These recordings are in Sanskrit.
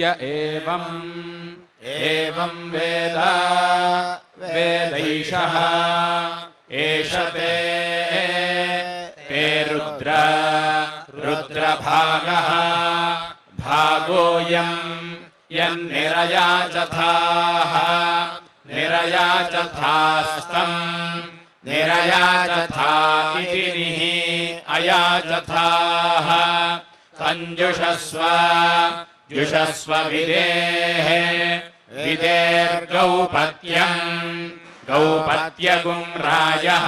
य एवं वेद वेदैषः एष ते रुद्रभागः भागोऽयं यन्निरयाचथाः निरयाचथास्तं निरयाचथा इति निः अयाचथाः जुषस्व विदेः गौपत्यगुं रायः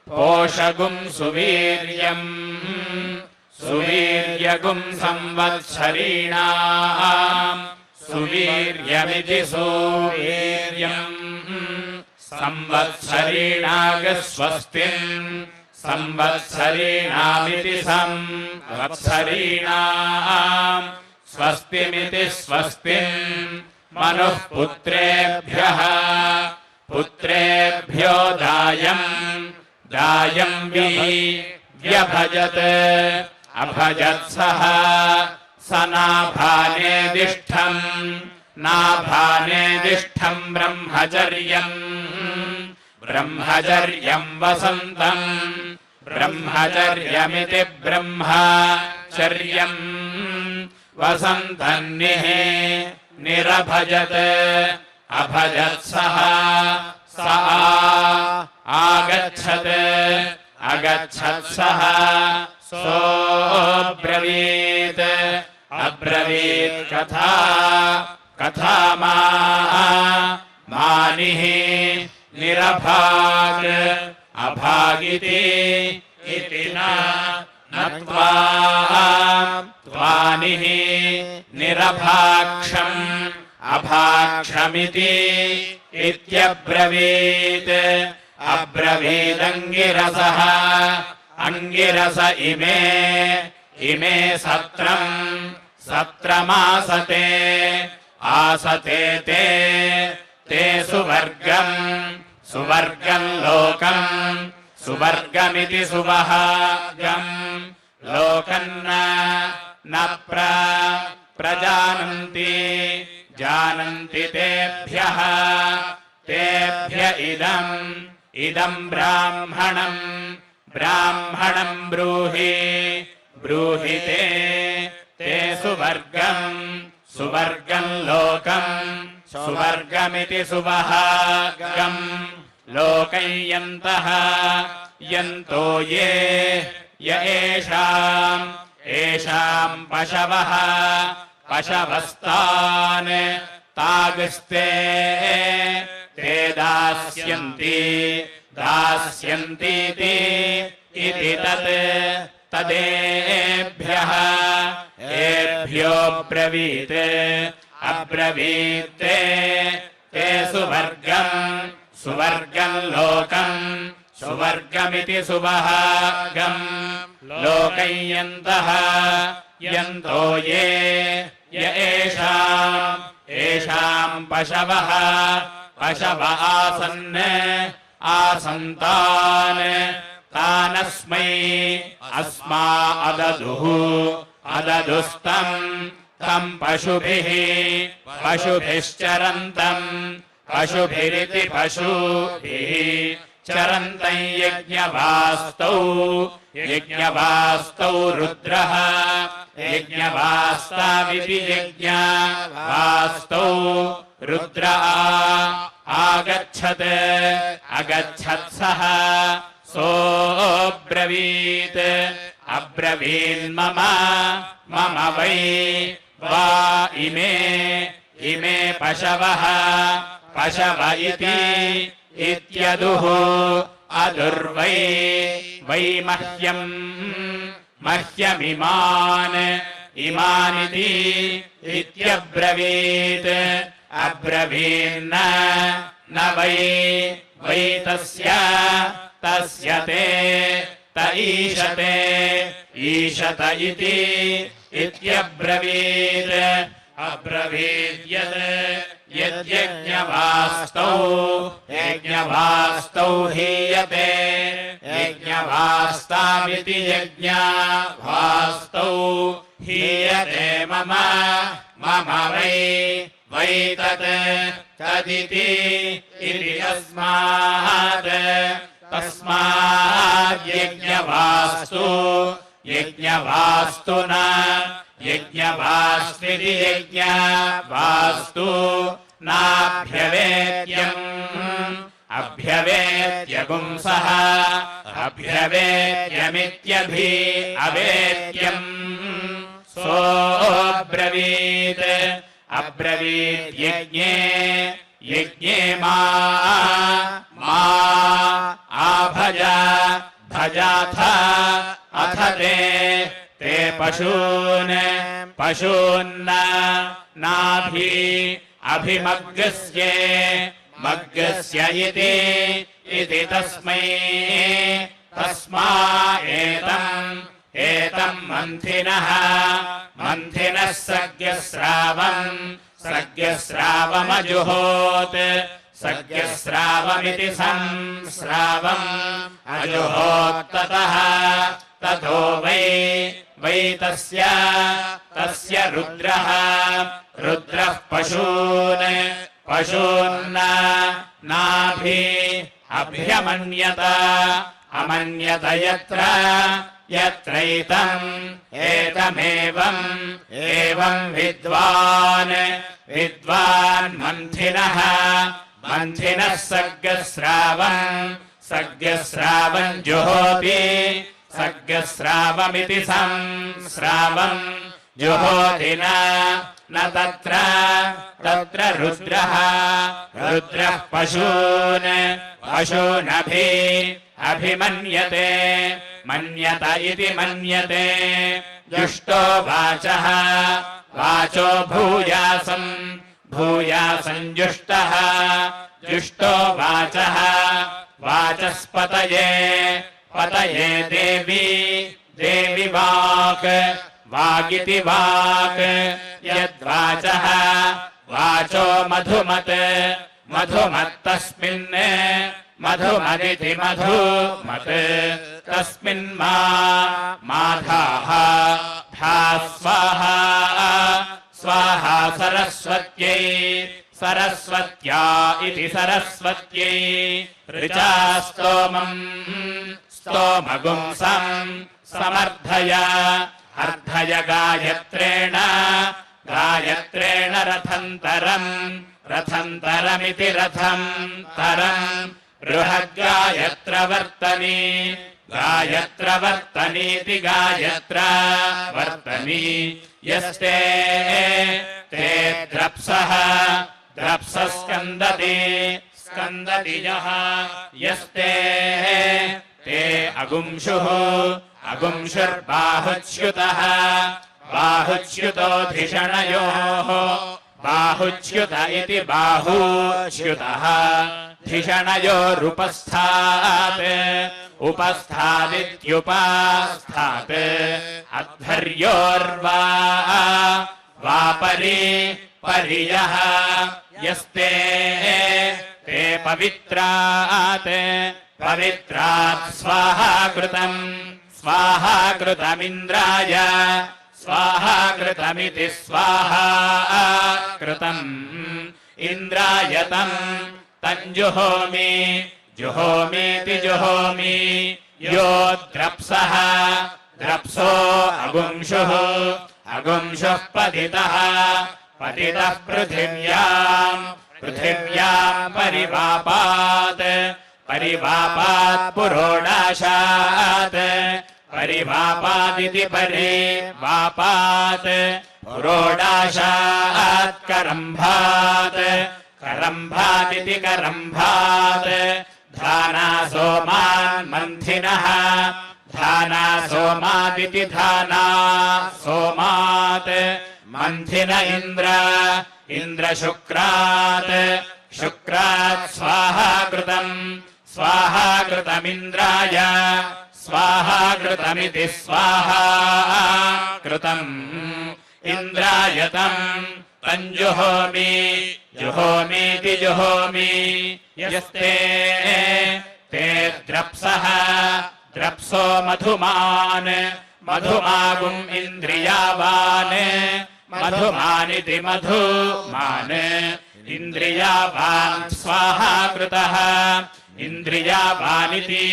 पोषगुं सुवीर्यगुं संवत्सरीणाम् सुवीर्यमिति सुवीर्यम् संवत्सरीणागस्वस्तिम् संवत्सरीणामिति संवत्सरीणाम् स्वस्तिमिति स्वस्तिम् मनुः पुत्रेभ्यो दायम् व्यभजत् अभजत्सः स नाभानेदिष्ठम् ब्रह्मचर्यम् वसन्तम् ब्रह्मचर्यमिति ब्रह्मचर्यम् वसन्तम् निरभजत् अभजत्सः स अगच्छत्सः सोऽब्रवीत् कथा मानिः निरभाग अभागिति इति न त्वानिः निरभाक्षम् अभाक्षमिति इत्यब्रवीत् अब्रवीदङ्गिरसः अंगिरस इमे सत्रमासते ते सुवर्गम् लोकम् सुवर्गमिति सुवहागम् लोकम् न प्रजानन्ति जानन्ति तेभ्य इदम् ब्राह्मणम् ब्रूहि ते सुवर्गम् लोकम् सुवर्गमिति सुवहागम् लोकम् यन्तो ये येषाम् पशवस्तान् तागस्ते ते दास्यन्तीति इति तदेभ्यः एभ्यो अब्रवीत् ते सुवर्गम् लोकम् सुवर्गमिति सुवहागम् लोकम् यन्तो ये येषाम् पशव आसन्तान् तानस्मा अददुस्तम् पशुभिश्चरन्तम् पशुभिरिति पशुभिः चरन्तम् यज्ञवास्तौ रुद्रः यज्ञवास्ताविति यज्ञवास्तौ रुद्र अगच्छत्सः सोऽब्रवीन्मम वै वा इमे पशव इत्यदुः अदुर्वै मह्यमिमानिति इत्यब्रवीत् अब्रवीन्न न वै तस्य त ईशत इति इत्यब्रवीत् अब्रवीत् यद्यज्ञवास्तौ यज्ञवास्तौ हीयते यज्ञवास्तामिति यज्ञवास्तौ हीयते मम मम वै तत् तदिति इति तस्माद्यज्ञवास्तु यज्ञवास्तु न यज्ञवास्तिति यज्ञवास्तु नाभ्यवेद्यम् अभ्यवेद्यपुंसः अभ्यवेद्यमित्यभि अवेद्यम् सोऽब्रवीत् अब्रवीद्यज्ञे यज्ञे मा आभज भजाथ अथ ते पशून्न नाभि अभिमग्गस्ये मग्गस्य इति तस्मै एतम् मन्थिनः सज्ञस्रावमजुहोत् सज्ञस्रावमिति संस्रावम् अजुहोत्ततः ततो वै तस्य रुद्रः पशून्न नाभि अभ्यमन्यत अमन्यत एतमेवम् विद्वान् मन्थिनः सज्ञस्रावम् जुहोति सज्ञस्रावमिति संस्रावम् जुहोति न तत्र रुद्रः पशूनभि अभिमन्यते मन्यत इति मन्यते जुष्टो वाचो भूयासम् जुष्टो वाचः वाचस्पतये देवी वागिति वाक् यद्वाचः वाचो मधुमत्तस्मिन् मधुमदिति मधुमत् तस्मिन् माधाः स्वाहा सरस्वत्या इति सरस्वत्यै ऋचा स्तोमगुंसम् समर्थय अर्धय गायत्रेण रथन्तरमिति रथन्तरम् गायत्रवर्तनीति गायत्रवर्तनी यस्ते ते द्रप्सः स्कन्दति यः यस्ते ते अगुंशुर्बाहुच्युतः बाहुच्युतो धिषणयोः बाहुच्युत इति बाहुच्युतः उपस्थादित्युपास्थात् पर्यः यस्ते ते पवित्रात् स्वाहाकृतमिन्द्राय स्वाहाकृतमिति स्वाहाकृतम् इन्द्रायतम् जुहोमीति जुहोमि यो द्रप्सो अगुंशुः पतितः पृथिव्याम् परिवापात् पुरोडाशात् परिवापादिति परिवापात् पुरोडाशात् करम्भादिति करम्भात् धानासोमान् धानासोमादिति धानासोमात् मन्थिन इन्द्रशुक्रात् स्वाहाकृतमिन्द्राय स्वाहाकृतमिति स्वाहाकृतम् इन्द्रायतम् तञ्जुहोमि जुहोमीति जुहोमि यस्ते ते द्रप्सः द्रप्सो मधुमान् मधुमागुम् इन्द्रियावान् मधुमानिति मधुमान् इन्द्रियावान् स्वाहा कृतः इन्द्रियावानिति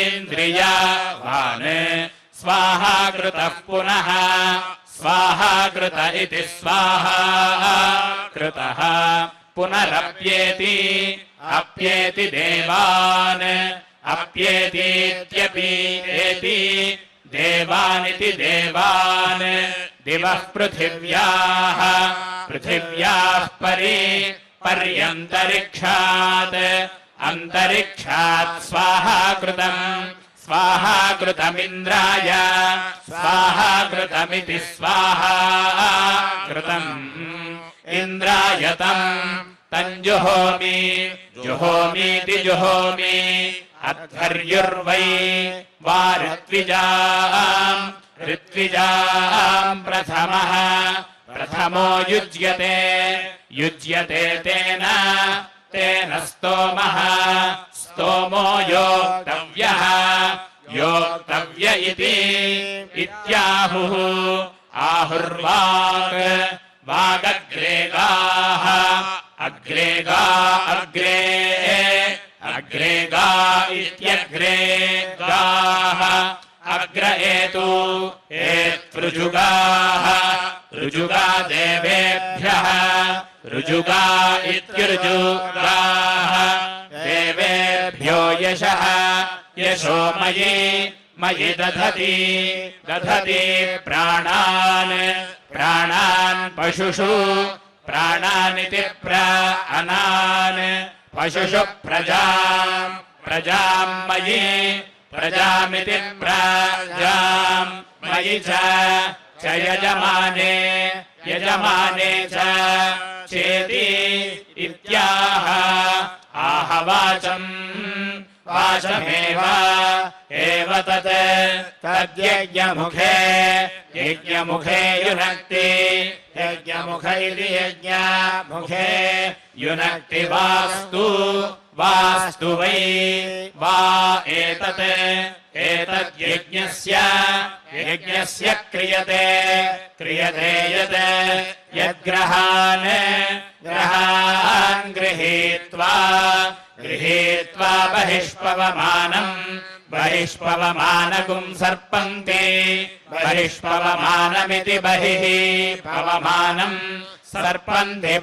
इन्द्रियावान् स्वाहा कृतः पुनः स्वाहा कृत इति स्वाहा कृतः पुनरप्येति अप्येति देवान् अप्येतीत्यपि एति देवानिति देवान् दिवः पृथिव्याः पृथिव्याः पर्यन्तरिक्षात् अन्तरिक्षात् स्वाहा कृतमिन्द्राय स्वाहा कृतमिति स्वाहा कृतम् इन्द्रायतम् तञ्जुहोमि जुहोमीति जुहोमि अध्वर्युर्वै वा ऋत्विजाम् प्रथमो युज्यते तेन स्तोमो योक्तव्य इति इत्याहुः आहुर्वाक् वागग्रेगाः अग्रेगा इत्यग्रेगाः अग्र एत्पृजुगाः ऋजुगा देवेभ्यः ऋजुगा इत्युर्जुगाः देवेभ्यो यशः यशो मयि दधति प्राणान् पशुषु प्राणानिति प्राणान् पशुषु प्रजाम् मयि प्रजामिति प्रजाम् मयि च यजमाने च चेति इत्याह वाचमेव तद्यज्ञमुखे युनक्ति यज्ञमुख इति यज्ञमुखे युनक्ति वास्तु वै वा एतद्यज्ञस्य क्रियते यत् यद्ग्रहान् गृहीत्वा बहिष्पवमानगुम् सर्पन्ति बहिष्पवमानमिति बहिः पवमानम् सर्पन्ति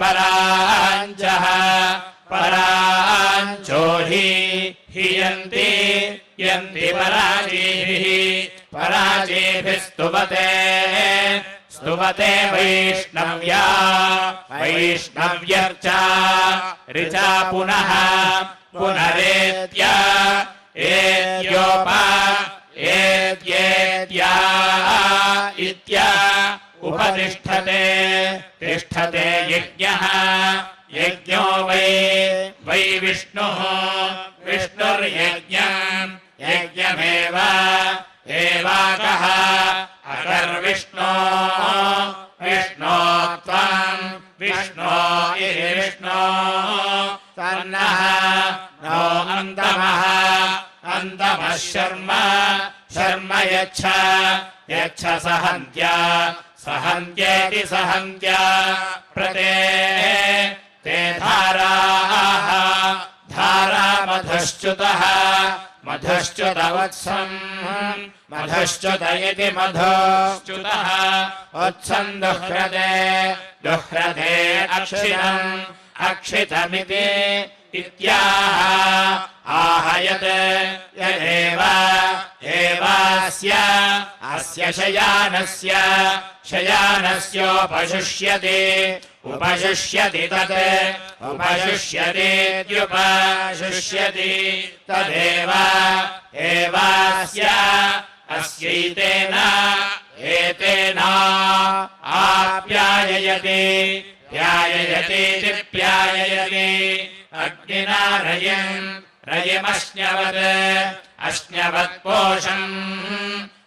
पराञ्चो हि यन्ति पराजीभिः स्तुवते वैष्णव्यर्चा ऋचा पुनरेत्या एद्या इत्या उपतिष्ठते यज्ञो वै विष्णुर्यज्ञमेव एवाकः अकर्विष्णो त्वम् विष्णो तन्नः नो अन्तमः शर्म यच्छ सहन्त्येति सहन्त्या प्रते ते धारा मधुश्च्युत वत्सम् मधुश्च्युत इति मधुश्च्युतः वत्सम् दुह्रते अक्षितमिति इत्याह आहयत् अस्य शयानस्योपशुष्यति उपशुष्यतीत्युपशुष्यति अस्यैतेन आप्याययति प्याययति अग्निना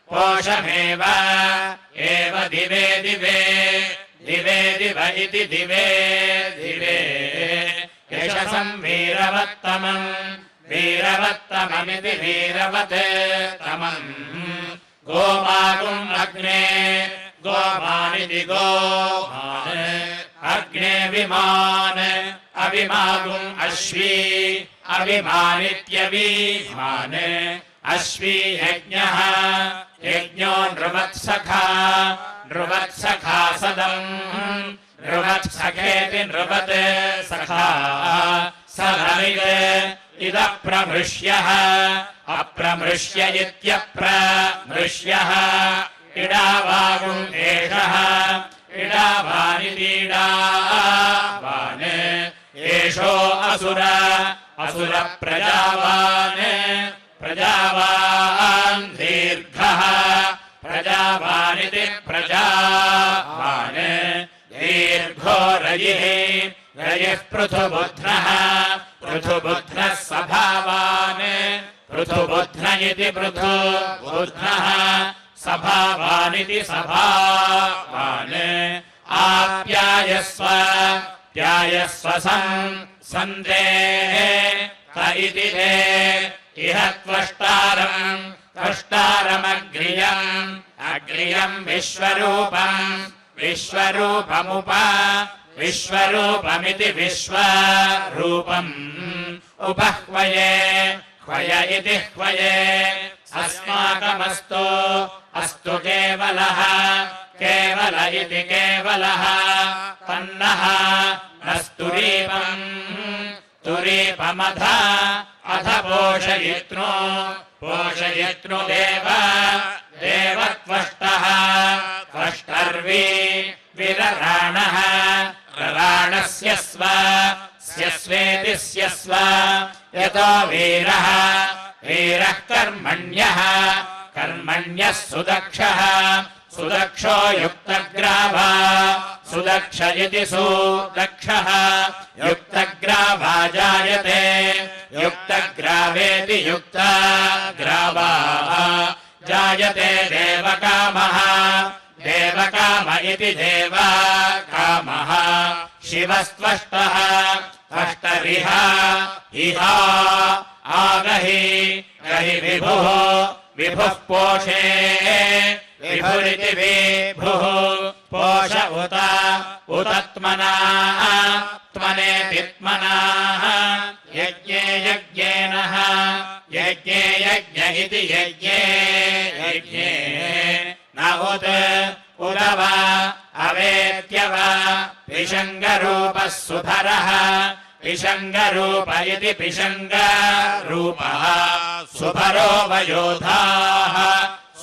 पोषमेव दिवे दिवे दिव इति दिवे दिवे यशसं वीरवत्तमम् वीरवत्तममिति वीरवत्तमम् गोमागुम् अग्ने गोमानिति गोमान् अग्ने विमान् अविमागुम् अश्वी अविमानित्यविमान् अश्वी यज्ञः यज्ञो नृवत्सखा नृवत्सखा सदम् नृवत्सखेति नृवत् सखा सदमित् इदप्रमृष्यः अप्रमृष्य इत्यप्रमृष्यः इडावागुम् एषः इडावानिदीडावान् एषो असुर असुरप्रजावान् प्रजावान् दीर्घः प्रजावानिति प्रजावान् दीर्घो रयिः रयिः पृथुबुध्नः पृथुबुध्नः सभावान् पृथुबुध्न इति पृथुबुध्नः सभावानिति सभावान् आप्यायस्व प्यायस्व सन्देः त इति ते इह त्वष्टारम् त्वष्टारमग्र्यम् अग्र्यम् विश्वरूपम् विश्वरूपमुप विश्वरूपमिति विश्वरूपम् उपह्वये ह्वय इति ह्वये अस्माकमस्तु अस्तु केवलः केवल इति केवलः तन्नः नस्तुरीपम् तुरीपमथ अथ पोषयित्नु पोषयित्नु देव देवत्वष्टः त्वष्टर्वि विरराणः रराणस्य स्व स्यस्वेति स्यस्व यतो वीरः वीरः कर्मण्यः कर्मण्यः सुदक्षः सुदक्षो युक्तग्रावा सुदक्ष इति सुदक्षः युक्तग्रावा जायते युक्तग्रावेति युक्तग्रावा जायते देवकामः देवकाम इति देवकामः शिवस्त्वष्टः त्वष्टरिह इहा आगहि गहि विभुः विभुः पोषे विभुरिति विभुः पोष उत उतत्मनाः त्मनेति त्मनाः यज्ञे यज्ञेनः यज्ञे यज्ञ इति यज्ञे यज्ञे न उत उदव अवेत्यव पिशङ्गरूपः सुभरः पिशङ्गरूप इति पिशङ्गरूपः सुभरो वयोधाः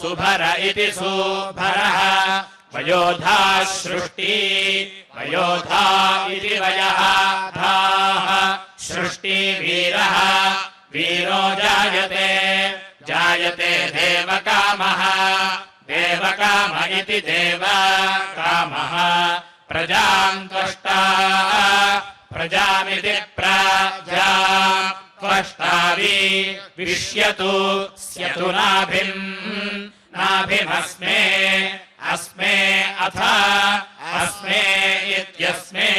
सुभर इति सुभरः वयोधा सृष्टि वयोधा इति वयधाः सृष्टि वीरः वीरो जायते जायते देवकामः देवकाम इति देवकामः प्रजाम् त्वष्टा प्रजामिति प्रजा त्वष्टावि विष्यतु स्यतु नाभिम् नाभिमस्मे अस्मे अथ अस्मे इत्यस्मे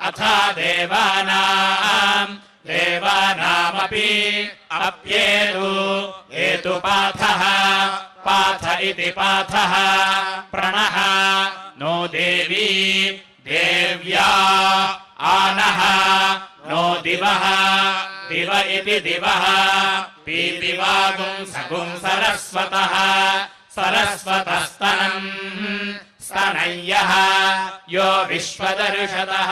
अथ देवानाम् देवानामपि अप्येतु एतु पाथः पाथ इति पाथः प्रणः नो देवी देव्या आनः नो दिवः दिव इति दिवः पीतिवागुम् सगुम् सरस्वतः सरस्वतस्तनम् स्तनय्यः यो विश्वदर्शतः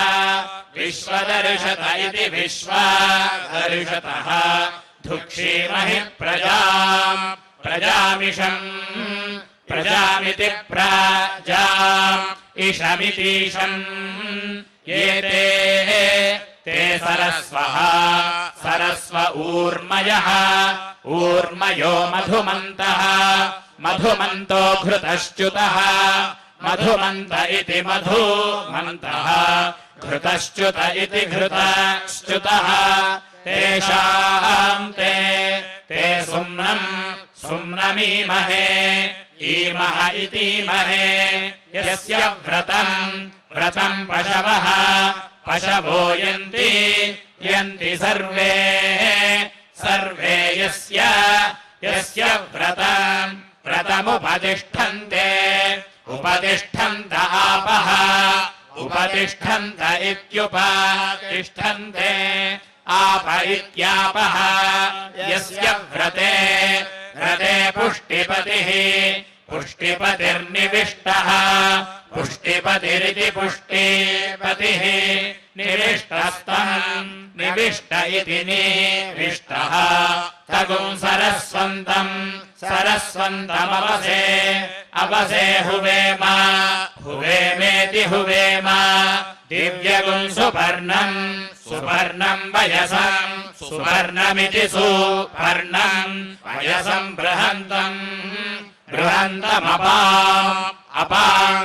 विश्वदर्शत इति विश्वदर्शतः धुक्षीमहि प्रजाम् प्रजामिषम् प्रजामिति प्रजाम् इषमितीशम् एते ते सरस्वः सरस्व ऊर्मयः ऊर्मयो मधुमन्तः मधुमन्तो घृतश्च्युतः मधुमन्त इति मधुमन्तः घृतश्च्युत इति घृतश्च्युतः तेषाम् ते सुम्नम् सुम्नमीमहे ईमह इतीमहे यस्य व्रतम् पशवः पशवो यन्ति सर्वे यस्य व्रतमुपतिष्ठन्ते उपतिष्ठन्त आपः उपतिष्ठन्त इत्युपतिष्ठन्ते आप इत्यापः यस्य व्रते पुष्टिपतिर्निविष्टः पुष्टिपतिरिति पुष्टिपतिः निविष्टस्तम् निविष्ट इति निविष्टः तगुं सरस्वन्तमवसे हुवेमेति हुवेम दिव्यगुं सुपर्णम् वयसम् सुपर्णमिति सुपर्णम् वयसम् बृहन्तमपाम्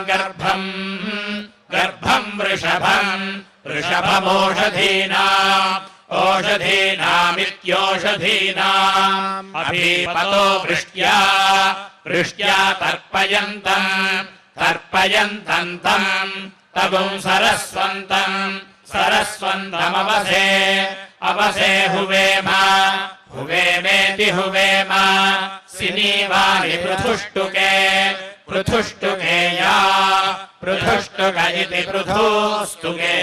गर्भम् वृषभमोषधीनामित्योषधीनाम् अभिपतो वृष्ट्या तर्पयन्तम् तम् तगुं सरस्वन्तमवसे हुवेमेति हुवेम सिनीवानि पृथुष्टुके या पृथुष्टुक इति पृथुस्तुके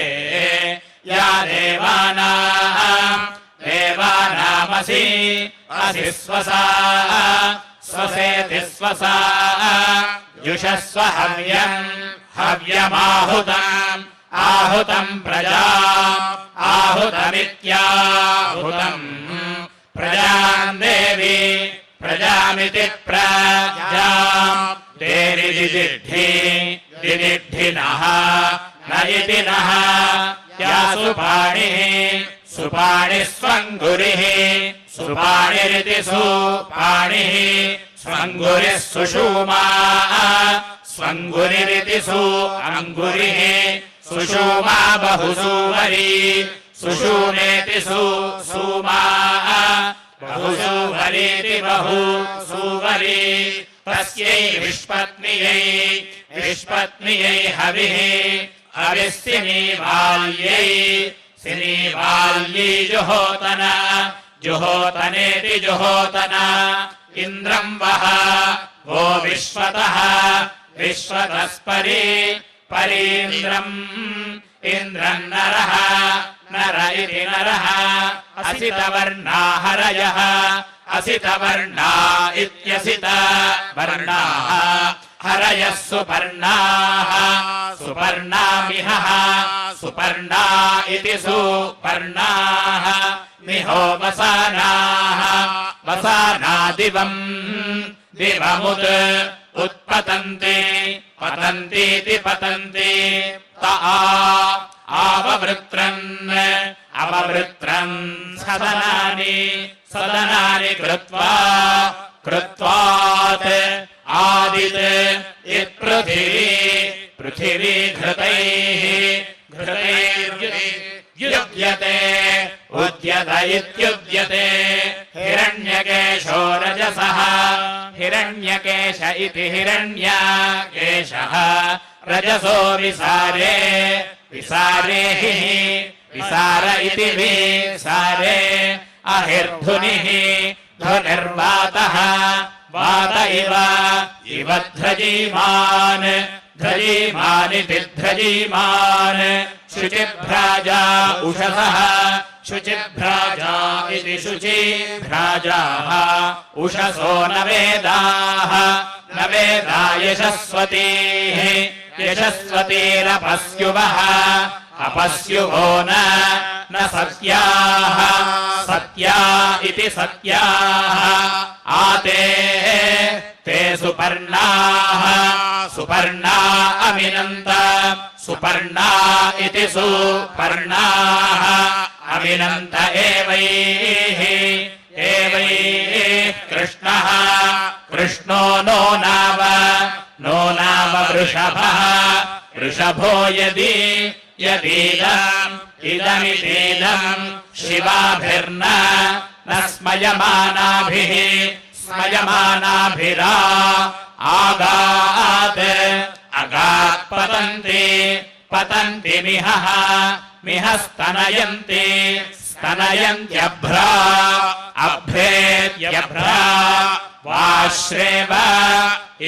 या देवानामसि स्वसेति स्वसा जुषस्व हव्यमाहुतम् आहुतमित्याहुतम् प्रजाम् देवी प्रजामिति प्रजाम् दिदिद्धिनः न इति नः या सुपाणिः सुपाणिरिति सुपाणिः स्वङ्गुरिः सुषूमा स्वङ्गुरिरिति सुअङ्गुरिः सुषूमा बहुसूवरी सुषूमेति सुषूमा बहुसूवरीति बहुसूवरी तस्यै विष्पत्न्यै हविः सिनीवाल्यै जुहोतनेति जुहोतना इन्द्रम् वः वो विश्वतस्परीन्द्रम् इन्द्रम् नर इति नरः असितवर्णा इत्यसितवर्णाः हरयः सुपर्णामिहः सुपर्णा इति सुपर्णाः मिहो वसाना दिवमुत् उत्पतन्ति पतन्ति आववृत्रन् सदनानि कृत्वात् आदित् पृथिवी घृतैर्युज्यते उद्यत इत्युद्यते हिरण्यकेशो रजसः हिरण्यकेश इति हिरण्यकेशः रजसो विसार इति विसारे अहिर्धुनिः धुनिर्वातः वात इव ध्रजीमानिति ध्रजीमान् शुचिभ्राजा उषसः शुचिभ्राजा इति शुचिभ्राजाः उषसो न वेदा यशस्वतीः यशस्वतीरपस्युवः अपस्युवो न सत्याः सत्या इति सत्याः आते ते सुपर्णा अमिनन्त सुपर्णा इति सुपर्णाः अमिनन्त एवैः कृष्णः कृष्णो नो नाम वृषभः वृषभो यदीदमितीदम् शिवाभिर्न स्मयमानाभिः स्मयमानाभिरा आगात् अगात् पतन्ति पतन्ति मिहः मिहस्तनयन्ति स्तनयन्त्यभ्रा अभ्रेत्यभ्रा वाश्रेव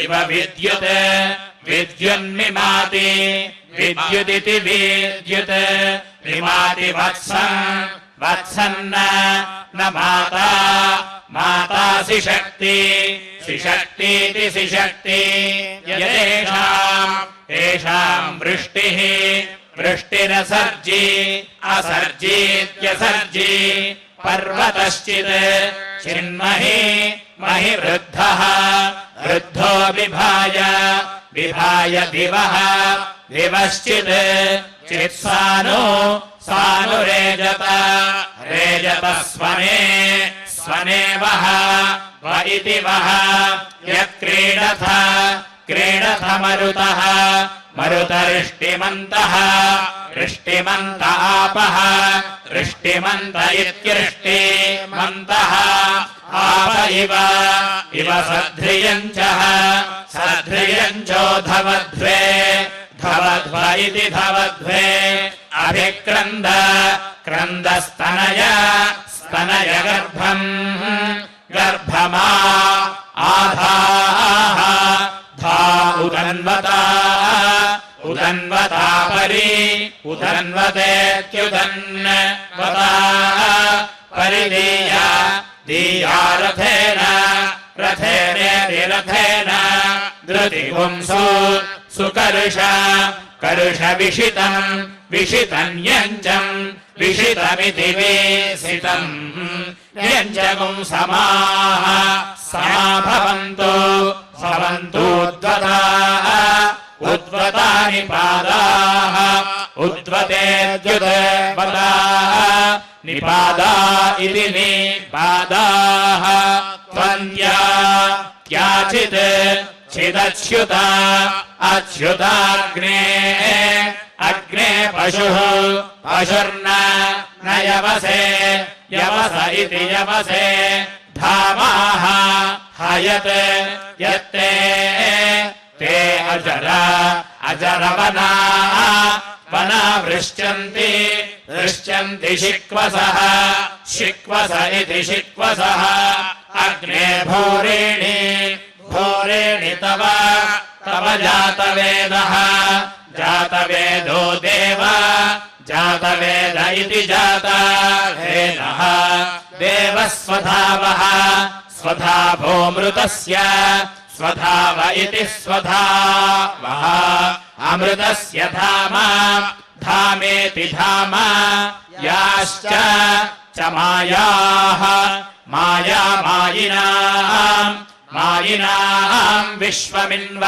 इव विद्युत् विद्युन्मिमाति विद्युदिति विद्युत् मिमाति वत्सन् वत्सन्न न माता माता सिशक्ति सिशक्तीति सिशक्ति येषाम् वृष्टिः वृष्टिरसर्जी असर्जीत्यसर्जी पर्वतश्चित् चिन्महि महि वृद्धः वृद्धो विभाय विभाय दिवः दिवश्चित् चित्सानो सानुरेजत रेजत स्वने स्वने वः व इति वः यत्क्रीडथ क्रीडथ मरुतः मरुतरिष्टिमन्तः रिष्टिमन्त आपः रिष्टिमन्त इत्यृष्टिमन्तः आप इव सध्रियञ्चः सध्रियञ्चो धवध्वे धवध्व इति धवध्वे अभिक्रन्द क्रन्दस्तनय स्तनय गर्भम् गर्भमा आधाः धा उदन्वता उदन्वता परि उदन्वतेत्युदन्वता परिदीया दीया रथेन रथेनेति रथेन धृतिपुंसु सुकर्ष कर्ष विषितम् विषितन्यञ्जम् विषितमिति विषितम् न्यञ्जगुं समाः समा भवन्तु भवन्तूद्वताः उद्वतानि पादाः उद्वतेद्युद्वताः निपादा इति निपादाः त्वन्त्या त्याचित् चिदच्युता अच्युताग्ने अग्ने पशुः पशुर्न न यवसे यवस इति यवसे धामाः हयत् यत्ते ते अजरा अजरवना वना वृश्चन्ति वृश्चन्ति शिक्वसः शिक्वस इति शिक्वसः अग्ने भूरिणि भूरिणि तव तव जातवेदः जातवेदो देव जातवेद इति जातवेदः देवः स्वधावः स्वधावो मृतस्य स्वधाव इति स्वधावः अमृतस्य धाम धामेति धाम याश्च च मायाः माया मायिनाम् मायिनाम् विश्वमिन्व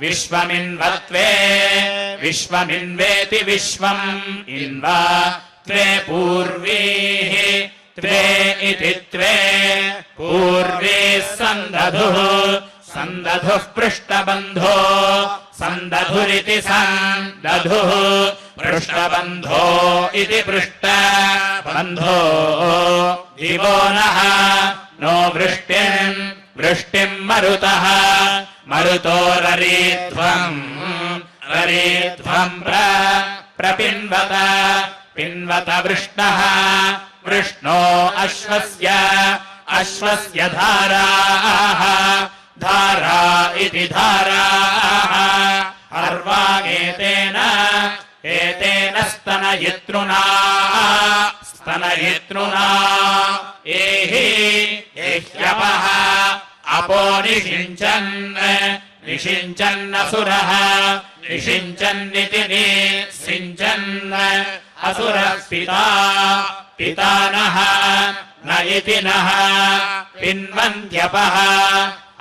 विश्वमिन्वत्वे विश्वमिन्वेति विश्वम् इन्व त्वे पूर्वीः त्वे इति त्वे पूर्वीः सन्दधुः सन्दधुः पृष्ठबन्धो सन्दधुरिति सन्दधुः पृष्ठबन्धो इति पृष्ठबन्धो दिवो नः नो वृष्टिम् वृष्टिम् मरुतः मरुतो ररीध्वम् ररीध्वम् प्रपिन्वत पिन्वत वृष्णः वृष्णो अश्वस्य अश्वस्य धाराः धारा इति धाराः अर्वागेतेन एतेन स्तनयितृणा स्तनयितृणा एहि एह्यपः अपो निषिञ्चन् निषिञ्चन्नसुरः निषिञ्चन्निति निषिञ्चन् असुरः पिता पिता नः न इति नः पिन्वन्त्यपः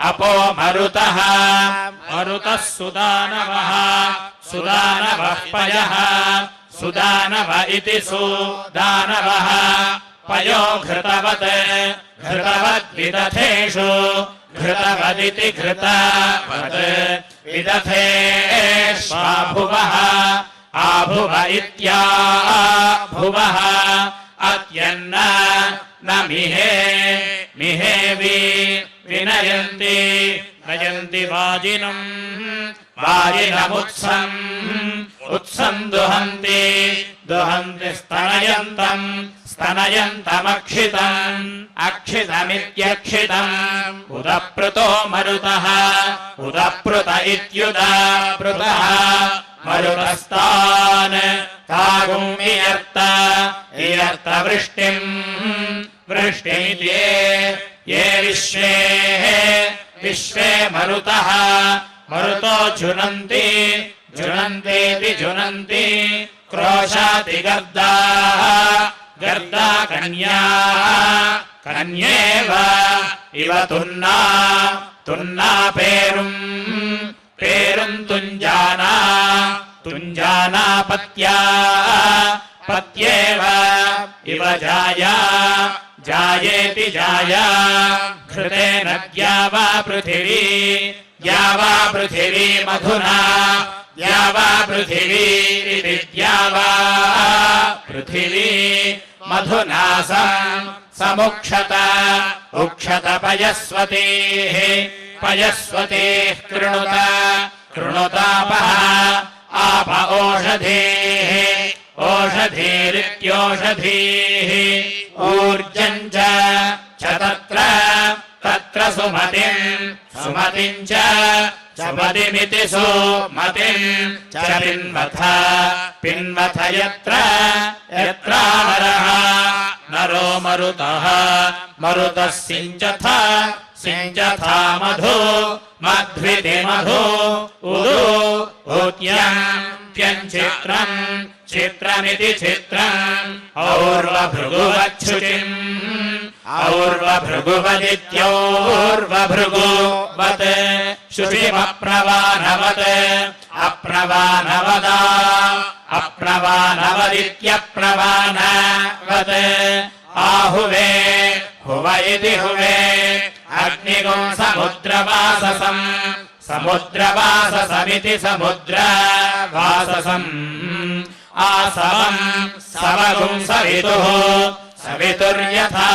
अपो मरुतः मरुतः सुदानवः सुदानवः पयः सुदानव इति सुदानवः पयो घृतवत् घृतवद्विदथेषु घृतवदिति घृतवत् विदथेष्वाभुवः आभुव इत्याभुवः अत्यन्न न मिहे मिहेवि विनयन्ति नयन्ति वाजिनम् वाजिनमुत्सम् उत्सम् दुहन्ति दुहन्ति स्तनयन्तम् स्तनयन्तमक्षितम् अक्षितमित्यक्षितम् उदप्रुतो मरुतः उदप्रुत इत्युदप्रुतः मरुतस्तान् तागुम् इयर्त इयर्त वृष्टिम् वृष्टिमिति ये विश्वे विश्वे मरुतः मरुतो झुनन्ति झुनन्तीति झुनन्ति क्रोशाति गर्दाः गर्दा कन्या कन्येव इव तुन्ना तुन्ना पेरुम् पेरुम् तुञ्जाना तुञ्जाना पत्या पत्येव इव जाया जायेति जाया घृतेन द्यावा पृथिवी मधुना द्यावा पृथिवीरिति द्यावा पृथिवी मधुना समुक्षत उक्षत पयस्वतीः पयस्वतीः कृणुत कृणुतापः आप ओषधीः ओषधीरित्योषधीः ऊर्जम् च तत्र तत्र सुमतिम् सुमतिम् च पदिमिति सुमतिम् च पिन्वथ पिन्वथ यत्र यत्रानरः नरो मरुतः मरुतः सिञ्चथ सिञ्चथा मधु मध्विति मधु उदु ऊत्यम् चित्रम् चित्रमिति चित्रम् और्वभृगुवच्छुचिम् और्वभृगुवदित्योर्वभृगुवत् शुचिमप्रवानवत् अप्रवानवदा अप्रवानवदित्यप्रवानवत् आहुवे हुव इति हुवे अग्निगुम् समुद्रवाससम् समुद्रवाससमिति समुद्रवाससम् आसवम् सवगुम् सवितुः सवितुर्यथा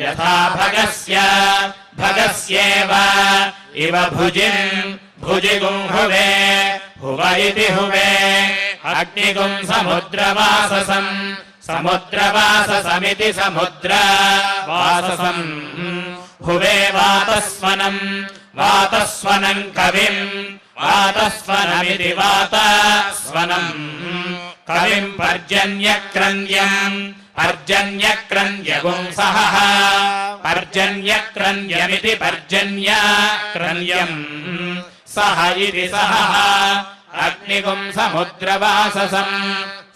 यथा भगस्य भगस्येव इव भुजिम् भुजिगुम् हुवे हुव इति हुवे अग्निगुम् समुद्रवाससम् समुद्रवाससमिति समुद्रवाससम् हुवे वातस्वनम् वातस्वनम् कविम् वातस्वनमिति वातस्वनम् कविम् पर्जन्यक्रन्द्यम् पर्जन्यक्रन्द्यगुम् सहः पर्जन्यक्रन्द्यमिति पर्जन्यक्रन्द्यम् सह इति सहः अग्निगुम् समुद्रवाससम्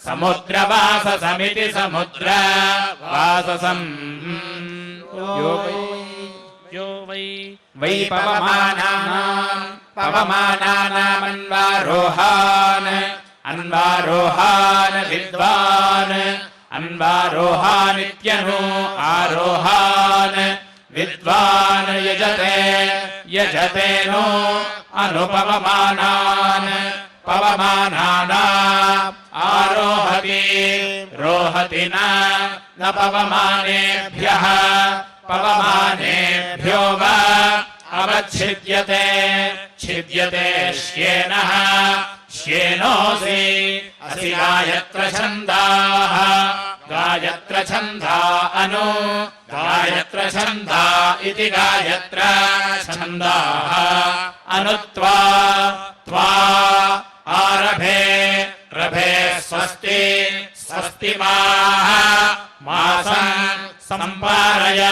समुद्रवाससमिति समुद्रवाससम् यो वै पवमानानामन्वारोहान् अन्वारोहान् विद्वान् अन्वारोहानित्यनु आरोहान् विद्वान् यजते यजते नो अनुपवमानान् पवमानाना आरोहति रोहति न पवमानेभ्यः पवमानेभ्यो वा अवच्छिद्यते छिद्यते श्येनः श्येनोऽसि असि गायत्र छन्दाः गायत्र छन्दा अनु गायत्र छन्दा इति गायत्र छन्दाः अनुत्वा त्वा आरभे रभे स्वस्ति स्वस्ति मासम् सम्पारय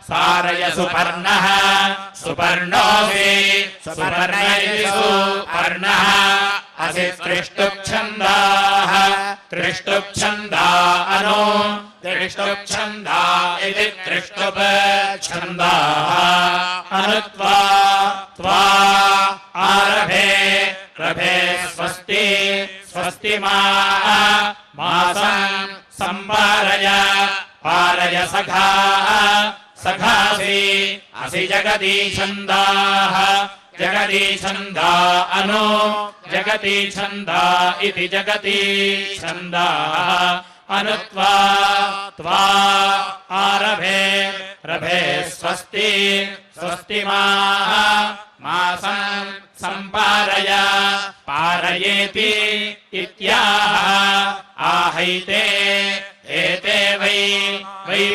सारय सुपर्णः सुपर्णोऽसि सुपर्ण इति सुपर्णः असि त्रिष्टुप्छन्दाः त्रिष्टुप्छन्दा अनु त्रिष्टुप्छन्दा इति त्रिष्टुप्छन्दाः अनुत्वा त्वा आरभे रभे स्वस्ति स्वस्ति मासम् सम्पारय पारय सखा सखासि असि जगती छन्दाः जगती छन्दा अनु जगती छन्दा इति जगती छन्दाः अनुत्वा त्वा आरभे रभे स्वस्ति मासं सम्पारय पारयेति इत्याह आहैते एते वै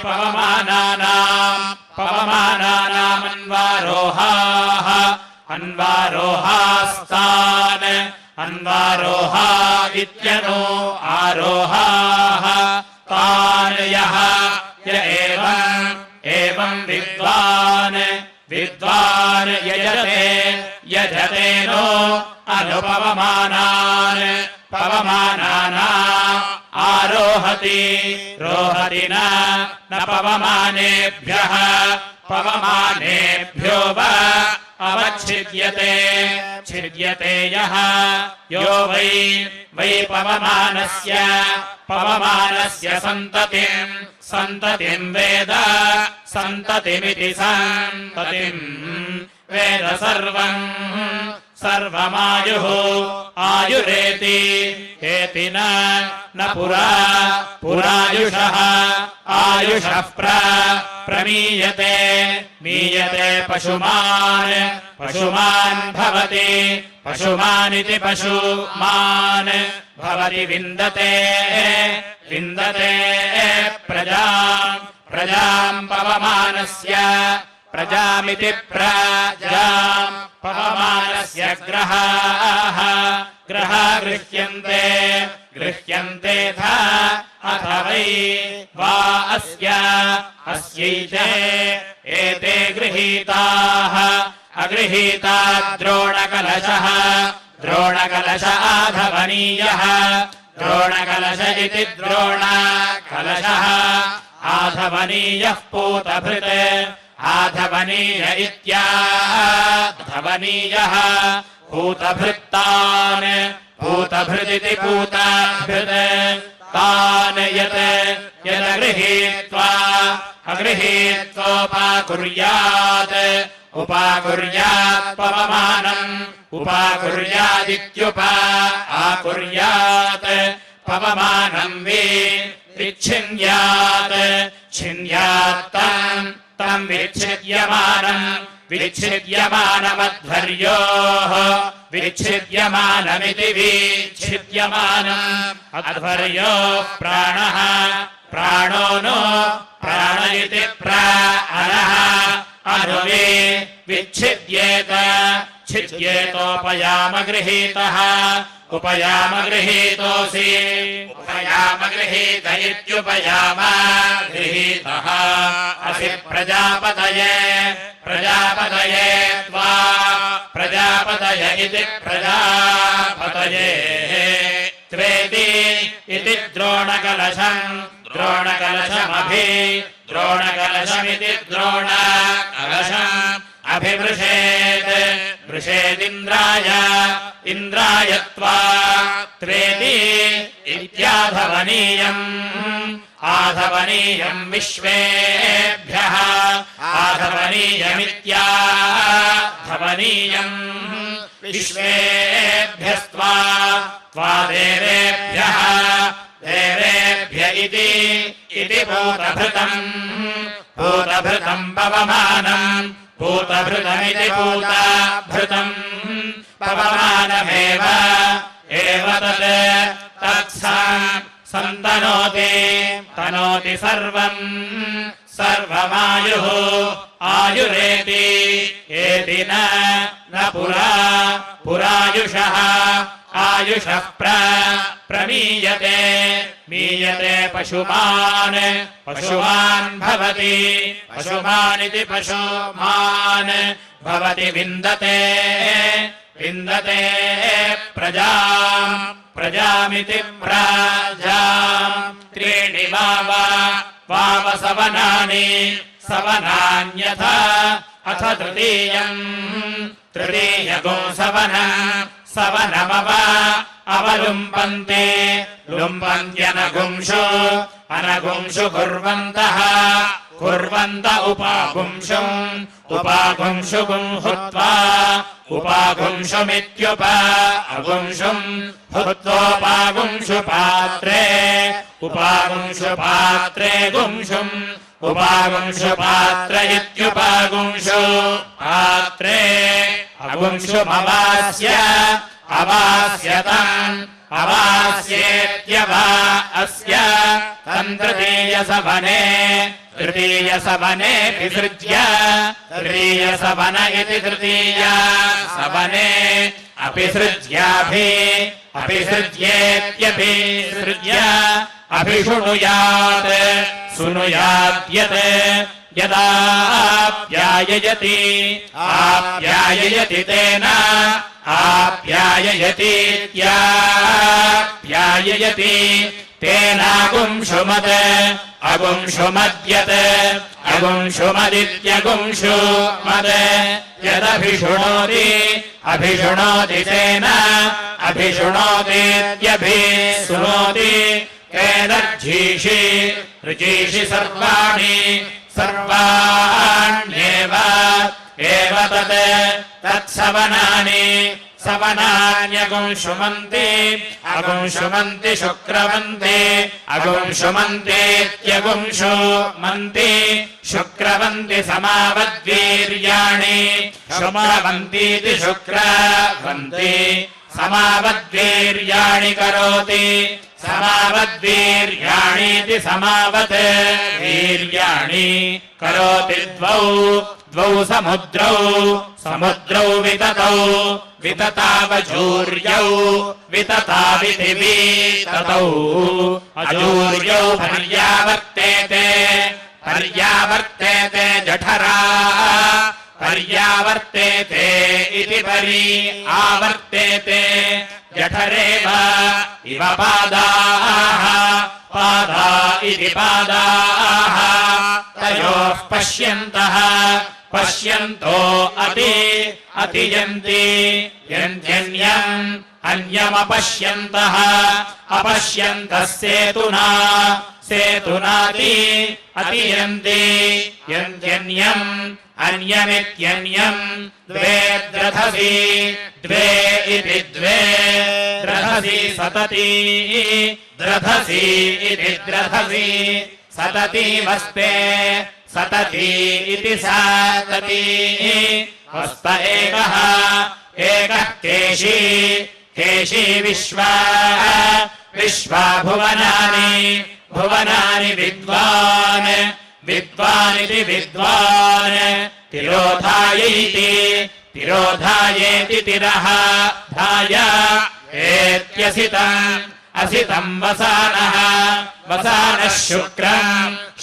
पवमानानामन्वारोहाः अन्वारोहास्तान् अन्वारोहा इत्यनो आरोहाः तान् यः य एवं विद्वान् यजते नो पवमानाना आरोहति रोहति न पवमानेभ्यो वा अवच्छिद्यते यः यो वै पवमानस्य सन्ततिं वेद सन्ततिमिति सन्ततिं वेद सर्वमायुः आयुरेति न पुरायुषः आयुषः प्रमीयते पशुमान् भवति पशुमानिति पशुमान् भवति विन्दते प्रजाम् पवमानस्य प्रजामिति प्रजाम् पवमानस्य ग्रहाः गृह्यन्ते अथ वै वा अस्यैते एते गृहीताः अगृहीता द्रोणकलश आधवनीयः द्रोणकलश इति द्रोणकलशः आधवनीयः पूतभृत् आधवनीय इत्याधवनीयः पूतभृदिति पूतभृत् तान् यदगृहीत्वा अगृहीत्वोपाकुर्यात् पवमानम् आकुर्यात् पवमानम् छिन्द्यात् तम् विच्छिद्यमानमध्वर्योः विच्छिद्यमानमिति विच्छिद्यमानम् अध्वर्योः प्राणो नो प्राण इति प्राणः अनुवे छिद्येतोपयामगृहीतः उपयामगृहीतोऽसि उपयामगृहीत इत्युपयामगृहीतः असि प्रजापतये त्वा प्रजापतय इति प्रजापतये त्वेति इति द्रोणकलशमिति द्रोणकलशम् वृषेदिन्द्राय त्वा त्वेति आधवनीयम् विश्वेभ्यः आधवनीयमित्याधवनीयम् विश्वेभ्यस्त्वा देवेभ्य इति भूतभृतम् पवमानम् भूतभृतमिति भूतभृतम् पवमानमेव तनोति सर्वमायुः आयुरेति एति न पुरायुषः आयुषः प्रमीयते पशुमान् भवति पशुमानिति पशुमान् भवति विन्दते प्रजामिति प्रजाम् त्रीणि सवनान्यथा अथ तृतीयगो सवनमव अवलुम्बन्ते लुम्बन्त्यनगुंशु कुर्वन्त उपागुंशुम् हुत्वा उपागुंशुमित्युप अगुंशुम् भूत्वोपागुंशु पात्रे उपागुंशु पात्रे गुंशुम् उपागुंशु पात्र इत्युपागुंशु पात्रे अगुंशुमवास्य अवास्यतम् अवास्येत्यवा अस्य तम् तृतीयसवने तृतीयसवने विसृज्य तृतीयसवन इति तृतीयसवने अपिसृज्येत्यभिसृज्य अभिशृणुयात् शृणुयाद्यत् यदाप्याययति आप्याययति तेन आप्याययतीत्याप्याययति तेनागुंशुमत् अगुंशुमद्यत् अगुंशुमदित्यगुंशुमत् यदभिशृणोति अभिशृणोति तेन अभिशृणोतीत्यभिशृणोति केनर्जीषि ऋजीषि सर्वाणि सर्वाण्येव एव तत्सवनानि सवनान्यगुंशुमन्ति अगुंशुमन्ति शुक्रवन्ति अगुंशुमन्तीत्यगुंशुमन्ति शुक्रवन्ति समावद्वीर्याणि शुक्रवन्तीति शुक्रवन्ति समावद्वीर्याणि करोति समावद्वीर्याणीति समावत् वीर्याणि करोति द्वौ समुद्रौ समुद्रौ विततौ विततावजूर्यौ वितताविति विततौ अजूर्यौ पर्यावर्तेते जठरा पर्यावर्तेते इति आवर्तेते जठरेव इव पादाः पादा इति पादाः तयोः पश्यन्तो अतियन्ति यन्त्यन्यम् अन्यमपश्यन्तः अपश्यन्तः सेतुनाति अतियन्ति यन्त्यन्यम् अन्यमित्यन्यम् द्वे द्रधसि द्वे इति द्वे द्रधसि सतती द्रधसि इति द्रधसि सतती वस्ते सतती इति सतती वस्त एकः केशी विश्वा भुवनानि विद्वान् इति विद्वान् तिरोधायेति तिरः धाय एत्यसितम् वसानः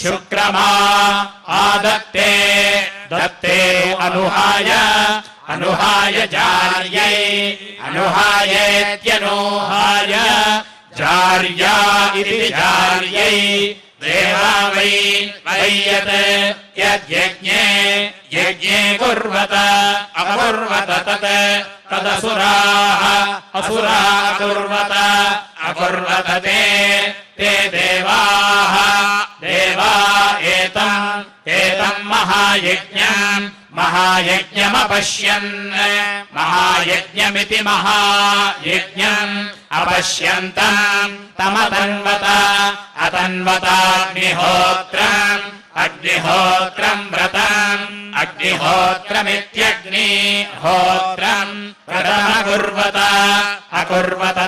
शुक्रमा आदत्ते दत्ते अनुहाय जार्यै अनुहायेत्यनुहाय जार्या इति जार्यै देवा वै यद्यज्ञे कुर्वत अकुर्वत तदसुराः अकुर्वत ते देवाः देवा एतम् महायज्ञमपश्यन् महायज्ञमिति महायज्ञम् अपश्यन्तम् अग्निहोत्रम् व्रतम् अग्निहोत्रमित्यग्निहोत्रम् अकुर्वत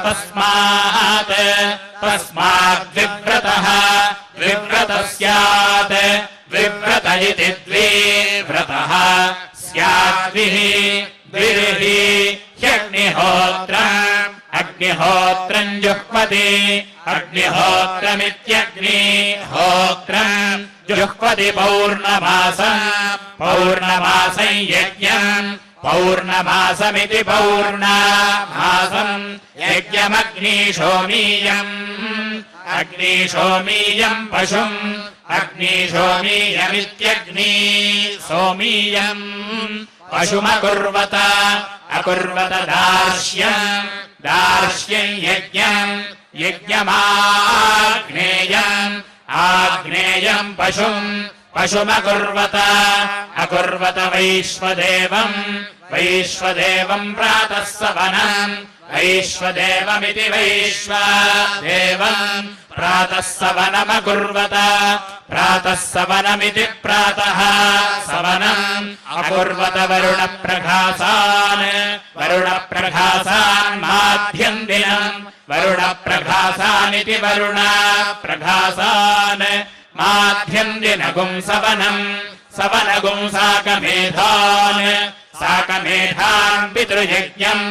तस्माद्विव्रतः स्यात् विव्रत इति द्विव्रतः स्याद्भिः ह्यग्निहोत्रम् जुह्वति अग्निहोत्रमित्यग्निहोत्रम् जुह्वति पौर्णमासम् यज्ञम् पौर्णमासमिति पौर्णमासम् यज्ञमग्निशोमीयम् पशुम् अग्निशोमीयमित्यग्निशोमीयम् पशुमकुर्वत दार्श्यम् यज्ञमाग्नेयम् पशुम् पशुमकुर्वत अकुर्वत वैश्वदेवम् प्रातः सवनम् वैश्वदेवमिति वैश्वदेवम् प्रातः सवनमकुर्वत प्रातः सवनमिति प्रातः सवनम् अकुर्वत वरुणप्रघासान् माध्यम् दिनम् वरुणप्रघासानिति वरुणप्रघासान् माध्यम् दिनगुम् सवनगुम् साकमेधान् पितृयज्ञम्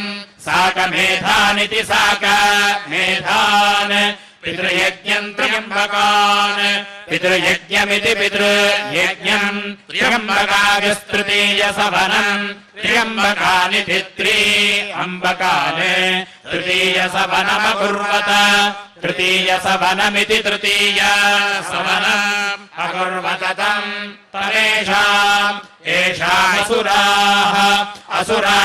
साकमेधानिति साकमेधान् पितृयज्ञम् पितृयज्ञमिति पितृयज्ञम् त्र्यम्बकागस्तृतीय सवनम् त्र्यम्बकानिति त्र्यम्बकान् तृतीय सवनमकुर्वत तृतीय सवनमिति तृतीय सवनम् अकुर्वत येषामसुराः असुरा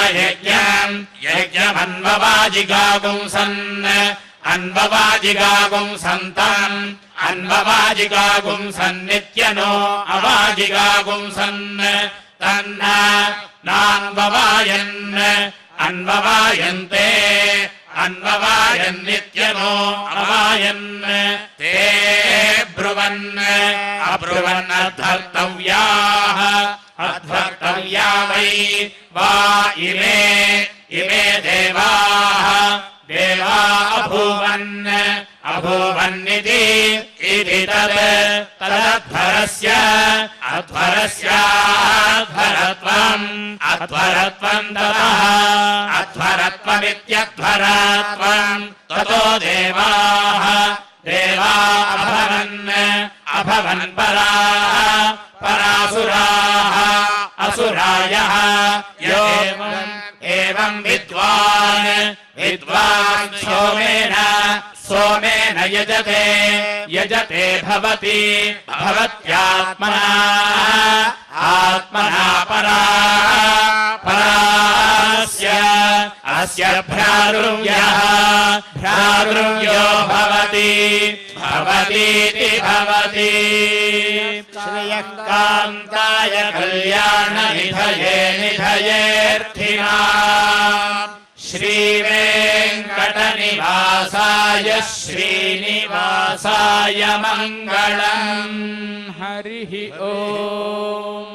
अन्ववाजिगागुंसन्तम् अन्ववाजिगागुंसन्नित्यनो अवाजिगागुंसन् तन्न अन्ववायन्ते अन्ववायन्नित्यनो अवायन् ते अब्रुवन् अध्वर्तव्या वै वा इमे देवाः अभूवन्निति तदध्वरत्वम् ततः अध्वरत्वमित्यध्वरत्वम् ततो देवाः अभवन् परासुराः असुरायः एवम् विद्वान् सोमेन यजते भवत्यात्मना परास्य अस्य भ्रातृव्यो भवतीति भवति श्रियः कान्ताय कल्याणनिधयेऽर्थिना श्रीवेङ्कटनिवासाय श्रीनिवासाय मङ्गलम् हरिः ओम्।